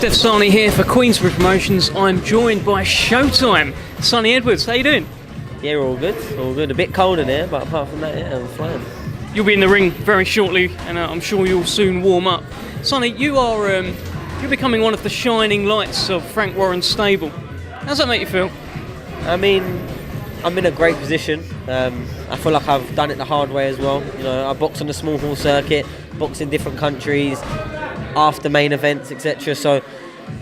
Dev Sahni here for Queensberry Promotions. I'm joined by Showtime, Sonny Edwards. How you doing? Yeah, all good. All good. A bit cold in here, but apart from that, yeah, I'm fine. You'll be in the ring very shortly, and I'm sure you'll soon warm up. Sonny, you're becoming one of the shining lights of Frank Warren's stable. How does that make you feel? I mean, I'm in a great position. I feel like I've done it the hard way as well. You know, I box on the small hall circuit, box in different countries, after main events, etc. So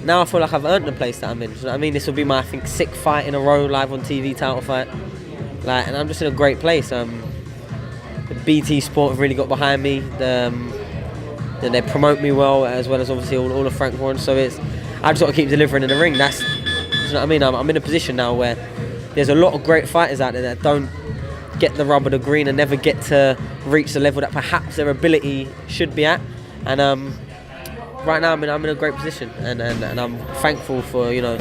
now I feel like I've earned the place that I'm in. You know what I mean? This will be my, I think, 6th fight in a row live on TV title fight. And I'm just in a great place. The BT Sport have really got behind me. They promote me well as obviously all of Frank Warren. So I just got to keep delivering in the ring. That's, you know what I mean? I'm in a position now where there's a lot of great fighters out there that don't get the rub of the green and never get to reach the level that perhaps their ability should be at. And right now I'm in a great position, and I'm thankful for, you know,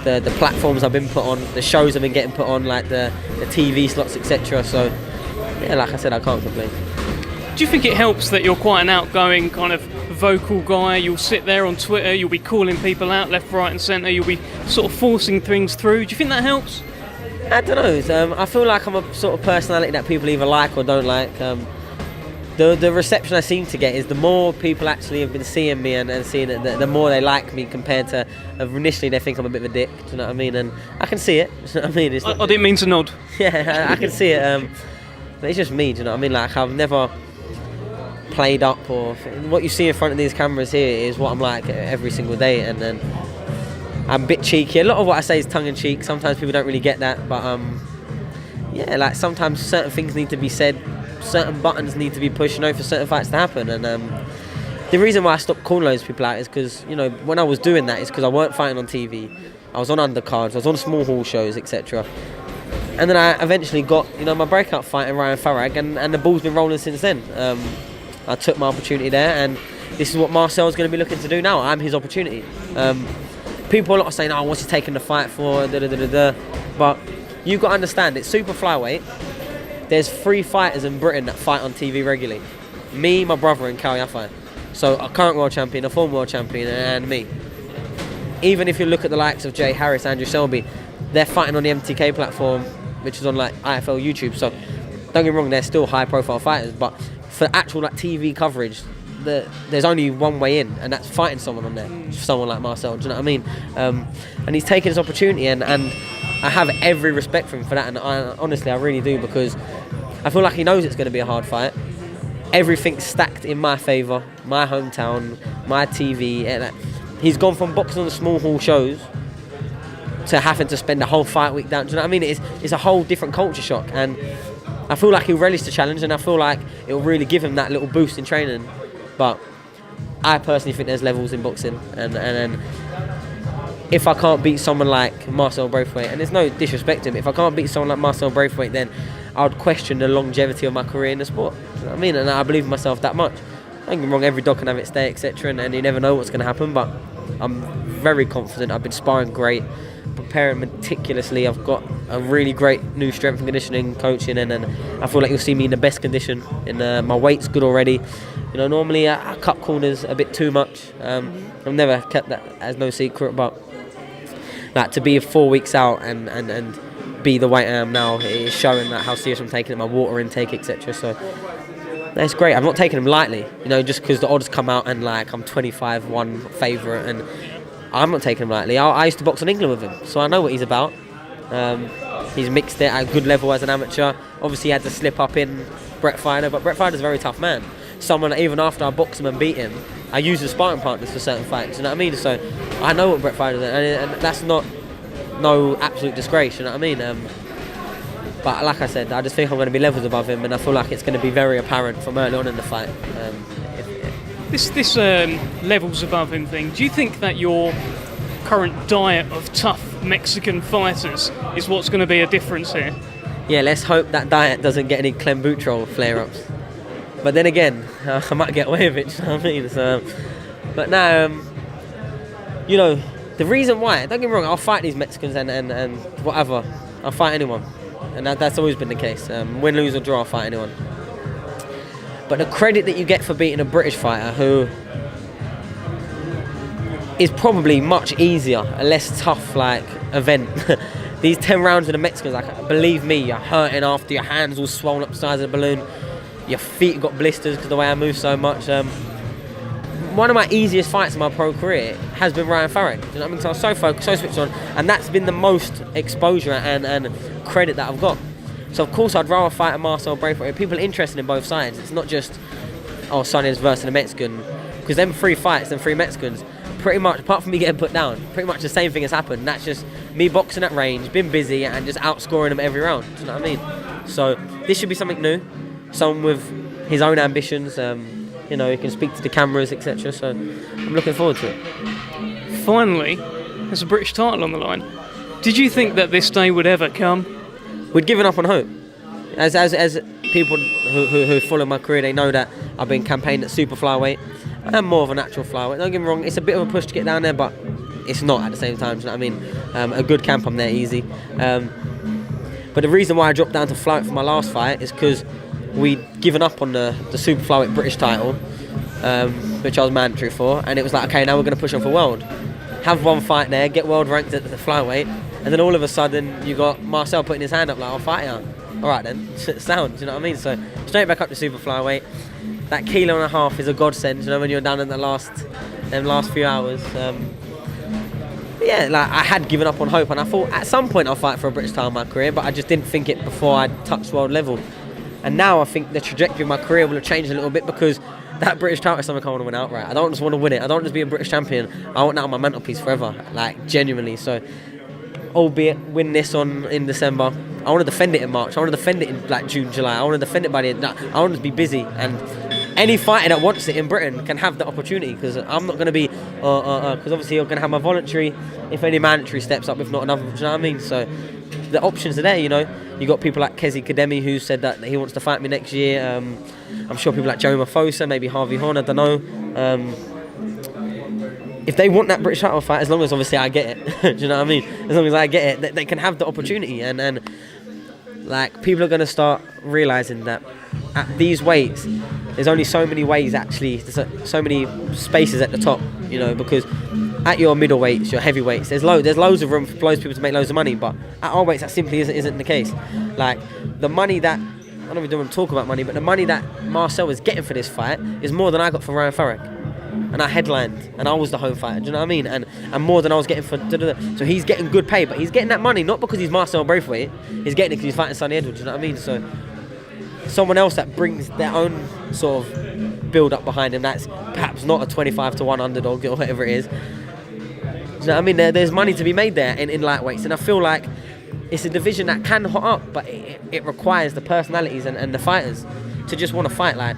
the platforms I've been put on, the shows I've been getting put on, like the TV slots, etc. So yeah, like I said, I can't complain. Do you think it helps that you're quite an outgoing kind of vocal guy? You'll sit there on Twitter, you'll be calling people out left, right and centre, you'll be sort of forcing things through. Do you think that helps? I don't know. I feel like I'm a sort of personality that people either like or don't like. The reception I seem to get is the more people actually have been seeing me and seeing it, the more they like me compared to initially they think I'm a bit of a dick. Do you know what I mean? And I can see it. Do you know what I mean? I didn't mean to nod. Yeah, I can see it. But it's just me. Do you know what I mean? Like, I've never played up, or what you see in front of these cameras here is what I'm like every single day. And then I'm a bit cheeky. A lot of what I say is tongue-in-cheek. Sometimes people don't really get that, but yeah, like sometimes certain things need to be said. Certain buttons need to be pushed, you know, for certain fights to happen. And the reason why I stopped calling those people out is because, you know, when I was doing that, it's because I weren't fighting on TV. I was on undercards, I was on small hall shows, etc. And then I eventually got, you know, my breakout fight in Ryan Farag, and the ball's been rolling since then. I took my opportunity there, and this is what Marcel's going to be looking to do now. I'm his opportunity. People a lot are saying, oh, what's he taking the fight for? But you've got to understand, it's super flyweight. There's 3 fighters in Britain that fight on TV regularly. Me, my brother and Cal Yafai. So a current world champion, a former world champion, and me. Even if you look at the likes of Jay Harris, Andrew Selby, they're fighting on the MTK platform, which is on like IFL YouTube. So don't get me wrong, they're still high profile fighters, but for actual like TV coverage, there's only one way in, and that's fighting someone on there. Someone like Marcel, do you know what I mean? And he's taking his opportunity, and I have every respect for him for that, and honestly I really do, because I feel like he knows it's going to be a hard fight. Everything's stacked in my favour, my hometown, my TV. He's gone from boxing on the small hall shows to having to spend a whole fight week down. Do you know what I mean? It's a whole different culture shock, and I feel like he'll relish the challenge, and I feel like it'll really give him that little boost in training. But I personally think there's levels in boxing, and if I can't beat someone like Marcel Braithwaite, and there's no disrespect to him, if I can't beat someone like Marcel Braithwaite, then I would question the longevity of my career in the sport. You know what I mean? And I believe in myself that much. Don't get me wrong, every dog can have its day, etc. And you never know what's going to happen, but I'm very confident. I've been sparring great, preparing meticulously. I've got a really great new strength and conditioning coaching, and I feel like you'll see me in the best condition. And my weight's good already. You know, normally I cut corners a bit too much. I've never kept that as no secret, but like to be 4 weeks out and be the weight I am now, is showing that how serious I'm taking it, my water intake, etc. So that's great. I'm not taking him lightly, you know, just because the odds come out and like I'm 25-1 favourite, and I'm not taking him lightly. I used to box in England with him, so I know what he's about. He's mixed it at a good level as an amateur. Obviously he had to slip up in Brett Fider, but Brett Fider's a very tough man. Someone that even after I box him and beat him, I use as sparring partners for certain fights, you know what I mean? So I know what Brett Fider is, and that's not no absolute disgrace, you know what I mean? But like I said, I just think I'm going to be levels above him, and I feel like it's going to be very apparent from early on in the fight. This levels above him thing, do you think that your current diet of tough Mexican fighters is what's going to be a difference here? Yeah, let's hope that diet doesn't get any clenbuterol flare-ups. But then again, I might get away with it, you know what I mean? So, but now, you know, the reason why, don't get me wrong, I'll fight these Mexicans and whatever. I'll fight anyone. And that's always been the case. Win, lose or draw, I'll fight anyone. But the credit that you get for beating a British fighter who is probably much easier, a less tough like event. These 10 rounds with the Mexicans, like, believe me, you're hurting after, your hands all swollen up the size of the balloon, your feet got blisters because of the way I move so much. One of my easiest fights in my pro career has been Ryan Farrick. You know what I mean? So I was so focused, so switched on, and that's been the most exposure and credit that I've got. So of course I'd rather fight a Marcel Braithwaite. People are interested in both sides. It's not just, oh, Sahni is versus a Mexican, because them 3 fights, them 3 Mexicans, pretty much, apart from me getting put down, pretty much the same thing has happened. That's just me boxing at range, been busy, and just outscoring them every round. Do you know what I mean? So this should be something new, someone with his own ambitions. You know, he can speak to the cameras, etc. So I'm looking forward to it. Finally, there's a British title on the line. Did you think that this day would ever come? We'd given up on hope. As people who follow my career, they know that I've been campaigning at Super Flyweight. I'm more of a natural flyweight. Don't get me wrong, it's a bit of a push to get down there, but it's not at the same time. Do you know what I mean? A good camp, I'm there easy. But the reason why I dropped down to flyweight for my last fight is because we'd given up on the Super Flyweight British title, which I was mandatory for, and it was like, okay, now we're going to push on for world. Have one fight there, get world ranked at the flyweight, and then all of a sudden you got Marcel putting his hand up like, I'll fight you. Alright then, sound, do you know what I mean? So straight back up to Super Flyweight. That 1.5 kilos is a godsend, you know, when you're down in them last few hours. Yeah, like I had given up on hope, and I thought at some point I'll fight for a British title in my career, but I just didn't think it before I touched world level. And now I think the trajectory of my career will have changed a little bit, because that British title is something I want to win outright. I don't just want to win it. I don't just be a British champion. I want that on my mantelpiece forever, like genuinely. So, albeit win this in December, I want to defend it in March. I want to defend it in like June, July. I want to defend it by the end. I want to be busy, and any fighter that wants it in Britain can have the opportunity, because I'm not going to be, because obviously you're going to have my voluntary, if any mandatory steps up, if not another, do you know what I mean? So the options are there, you know. You got people like Kezi Kademi, who said that he wants to fight me next year. I'm sure people like Joe Mafosa, maybe Harvey Horn, I don't know. If they want that British title fight, as long as obviously I get it, do you know what I mean? As long as I get it, they can have the opportunity, and like people are going to start realising that at these weights, there's only so many ways actually, there's so many spaces at the top, you know, because at your middleweights, your heavyweights, there's loads of room for loads of people to make loads of money, but at our weights that simply isn't the case. Like the money that, I don't even want to talk about money, but the money that Marcel was getting for this fight is more than I got for Ryan Farrick. And I headlined, and I was the home fighter, do you know what I mean? And more than I was getting for... So he's getting good pay, but he's getting that money not because he's Marcel Braithwaite, he's getting it because he's fighting Sonny Edwards, do you know what I mean? So someone else that brings their own sort of build-up behind him, that's perhaps not a 25-1 underdog or whatever it is. Do you know what I mean? There's money to be made there in lightweights, and I feel like it's a division that can hot up, but it requires the personalities and the fighters to just want to fight. Like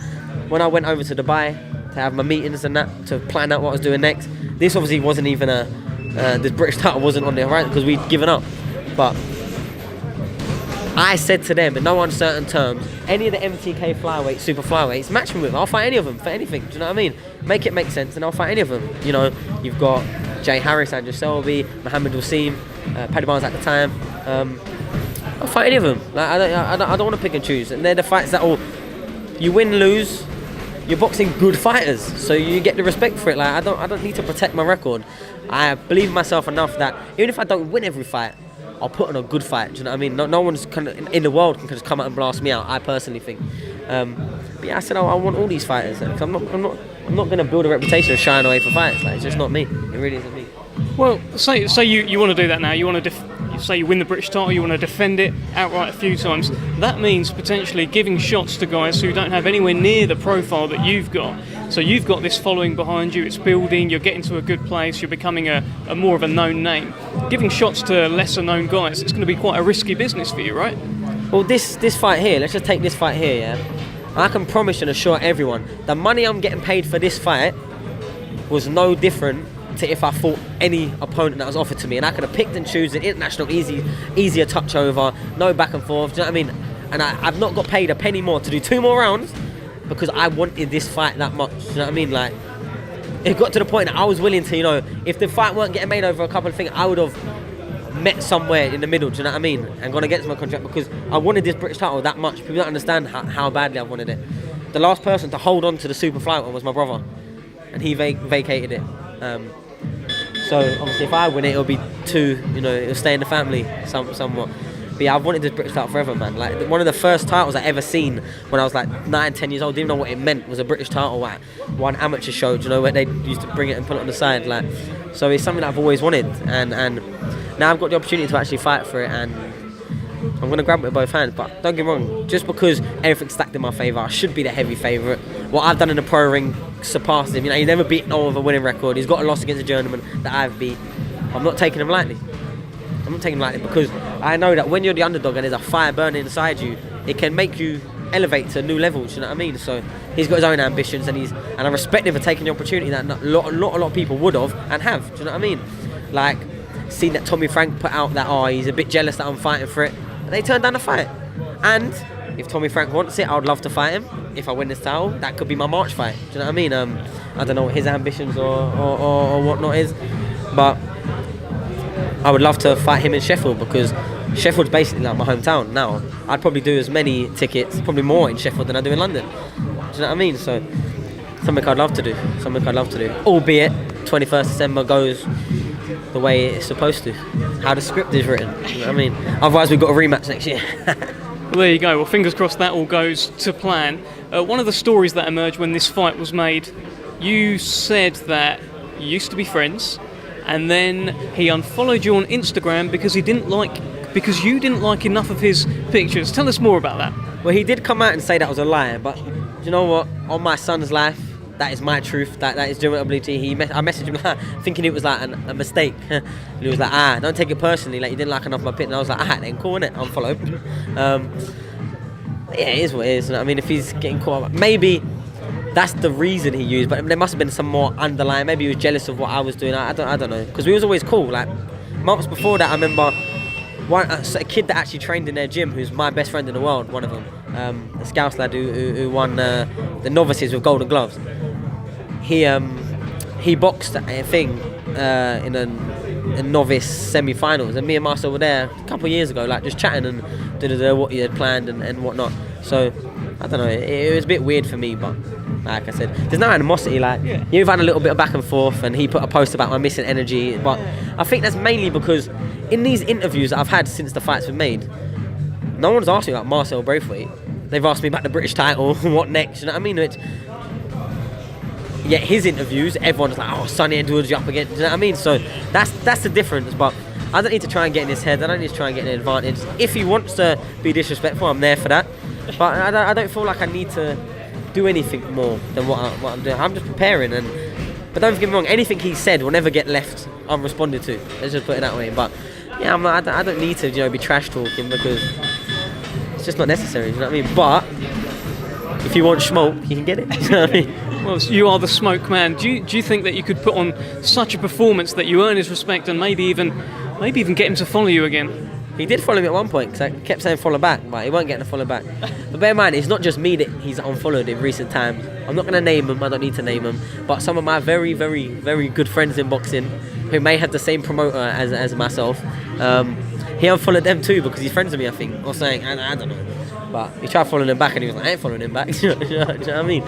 when I went over to Dubai to have my meetings and that, to plan out what I was doing next, this obviously wasn't even this British title wasn't on the horizon because we'd given up. But I said to them in no uncertain terms, any of the MTK flyweight, super flyweights, match me with, I'll fight any of them for anything, do you know what I mean? Make it make sense and I'll fight any of them. You know, you've got Jay Harris, Andrew Selby, Mohammed Wasim, Paddy Barnes at the time. I'll fight any of them. Like, I don't want to pick and choose, and they're the fights that you win, lose, you're boxing good fighters, so you get the respect for it. Like I don't need to protect my record. I believe in myself enough that even if I don't win every fight, I'll put on a good fight. Do you know what I mean? No one's in the world can just come out and blast me out. I personally think. But yeah, I said I want all these fighters. I'm not going to build a reputation of shying away for fights. Like it's just not me. It really isn't me. Well, say you want to do that now. You want to say you win the British title. You want to defend it outright a few times. That means potentially giving shots to guys who don't have anywhere near the profile that you've got. So you've got this following behind you. It's building. You're getting to a good place. You're becoming a more of a known name. Giving shots to lesser known guys, it's going to be quite a risky business for you, right? Well, this fight here. Let's just take this fight here. Yeah, I can promise and assure everyone the money I'm getting paid for this fight was no different to if I fought any opponent that was offered to me, and I could have picked and choose an international easier touch over, no back and forth, do you know what I mean? And I've not got paid a penny more to do 2 more rounds because I wanted this fight that much, do you know what I mean? Like, it got to the point that I was willing to, you know, if the fight weren't getting made over a couple of things, I would have met somewhere in the middle, do you know what I mean? And gone against my contract because I wanted this British title that much. People don't understand how badly I wanted it. The last person to hold on to the super flyweight was my brother, and he vacated it. So obviously, if I win it, it'll be 2. You know, it'll stay in the family somewhat. But yeah, I've wanted this British title forever, man. Like one of the first titles I ever seen when I was like 9, 10 years old. Didn't know what it meant. Was a British title at one amateur show. Do you know where they used to bring it and put it on the side? Like, so it's something that I've always wanted, and now I've got the opportunity to actually fight for it, and I'm going to grab it with both hands. But don't get me wrong, just because everything's stacked in my favour, I should be the heavy favourite. What I've done in the pro ring surpasses him. You know, he's never beaten no with a winning record. He's got a loss against a journeyman that I've beat. I'm not taking him lightly. I'm not taking him lightly because I know that when you're the underdog and there's a fire burning inside you, it can make you elevate to new levels. You know what I mean? So he's got his own ambitions, and I respect him for taking the opportunity that a lot of people would have and have. Do you know what I mean? Like, seen that Tommy Frank put out that he's a bit jealous that I'm fighting for it. They turned down the fight. And if Tommy Frank wants it, I would love to fight him. If I win this title, that could be my March fight. Do you know what I mean? I don't know what his ambitions or whatnot is, but I would love to fight him in Sheffield because Sheffield's basically like my hometown now. I'd probably do as many tickets, probably more in Sheffield than I do in London. Do you know what I mean? So something I'd love to do. Albeit 21st December goes the way it's supposed to. How the script is written. You know what I mean? Otherwise we've got a rematch next year. Well, there you go. Well, fingers crossed that all goes to plan. One of the stories that emerged when this fight was made, you said that you used to be friends, and then he unfollowed you on Instagram because you didn't like enough of his pictures. Tell us more about that. Well, he did come out and say that was a lie, but do you know what? On my son's life, that is my truth. That is genuine ability. I messaged him thinking it was like a mistake. And he was like, don't take it personally. Like, you didn't like enough of my pic. And I was like, then cool, innit? Unfollowed. Yeah, it is what it is. I mean, if he's getting caught up, maybe that's the reason he used. But there must have been some more underlying. Maybe he was jealous of what I was doing. I don't know. Because we was always cool. Like months before that, I remember a kid that actually trained in their gym, who's my best friend in the world. One of them, a Scouse lad who won the novices with golden gloves. He boxed a thing in a novice semi-finals, and me and Marcel were there a couple of years ago, like just chatting and what he had planned and whatnot. So I don't know, it was a bit weird for me, but like I said, there's no animosity. Like, you've had a little bit of back and forth, and he put a post about my missing energy, but I think that's mainly because in these interviews that I've had since the fight's been made, no one's asked me about Marcel Braithwaite. They've asked me about the British title, what next, you know what I mean? Yet his interviews, everyone's like, Sonny Edwards, you up again, do you know what I mean? So that's the difference, but I don't need to try and get in his head, I don't need to try and get an advantage. If he wants to be disrespectful, I'm there for that, but I don't feel like I need to do anything more than what I'm doing. I'm just preparing, but don't get me wrong, anything he said will never get left unresponded to, let's just put it that way. But yeah, I don't need to be trash talking, because it's just not necessary, you know what I mean? But if you want smoke, you can get it, you know what I mean? Well, you are the smoke man. Do you think that you could put on such a performance that you earn his respect and maybe even get him to follow you again? He did follow me at one point because I kept saying follow back, but he weren't getting a follow back. But bear in mind, it's not just me that he's unfollowed in recent times. I'm not going to name him, I don't need to name him, but some of my very, very, very good friends in boxing who may have the same promoter as myself, he unfollowed them too because he's friends with me, I think, or saying, I don't know. But he tried following him back and he was like, I ain't following him back. Do you know what I mean?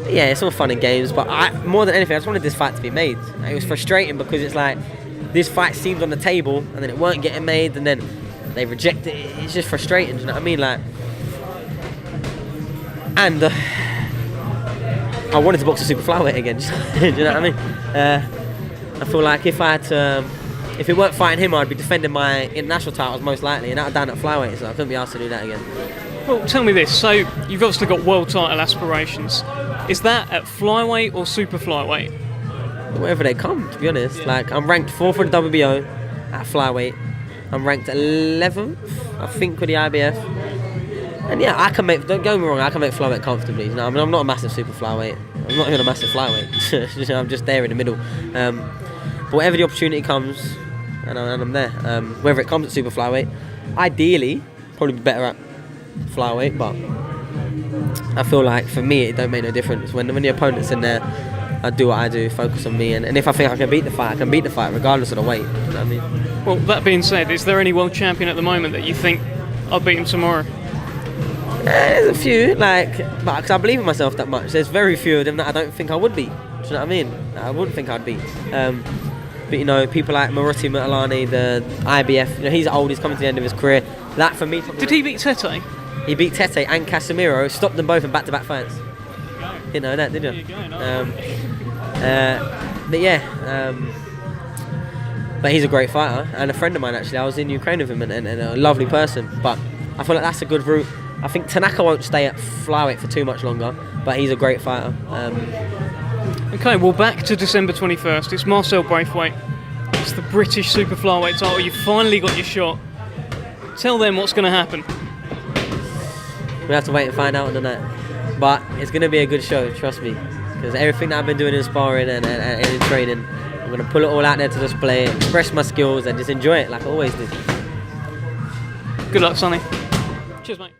Yeah, it's all fun and games, but more than anything, I just wanted this fight to be made. It was frustrating because it's like, this fight seemed on the table and then it weren't getting made and then they rejected it. It's just frustrating, do you know what I mean? Like, and I wanted to box a super flyweight again, do you know what I mean? I feel like if it weren't fighting him, I'd be defending my international titles most likely, and that was down at flyweight, so I couldn't be asked to do that again. Well, tell me this, so you've obviously got world title aspirations. Is that at flyweight or super flyweight? Wherever they come, to be honest. Like, I'm ranked 4th in the WBO at flyweight. I'm ranked 11th, I think, with the IBF. And yeah, don't get me wrong, I can make flyweight comfortably. You know, I mean, I'm not a massive super flyweight. I'm not even a massive flyweight. I'm just there in the middle. But whatever the opportunity comes, and I'm there. Whether it comes at super flyweight, ideally, probably be better at flyweight, but I feel like for me it don't make no difference. When the opponent's in there, I do what I do, focus on me, and if I think I can beat the fight, I can beat the fight regardless of the weight. You know what I mean? Well, that being said, is there any world champion at the moment that you think I'll beat him tomorrow? There's a few, because I believe in myself that much. There's very few of them that I don't think I would beat. Do you you know what I mean? I wouldn't think I'd beat. But you know, people like Maruti Mutalani, the IBF, you know, he's old, he's coming to the end of his career. That for me. Did he beat Tete? He beat Tete and Casemiro, stopped them both in back-to-back fights. Didn't know that, did you? But yeah, but he's a great fighter and a friend of mine actually. I was in Ukraine with him and a lovely person. But I feel like that's a good route. I think Tanaka won't stay at flyweight for too much longer, but he's a great fighter. Okay, well, back to December 21st. It's Marcel Braithwaite. It's the British Super Flyweight title. You finally got your shot. Tell them what's going to happen. We have to wait and find out on the night. But it's going to be a good show, trust me. Because everything that I've been doing in sparring and in training, I'm going to pull it all out there to display, express my skills and just enjoy it like I always do. Good luck, Sonny. Cheers, mate.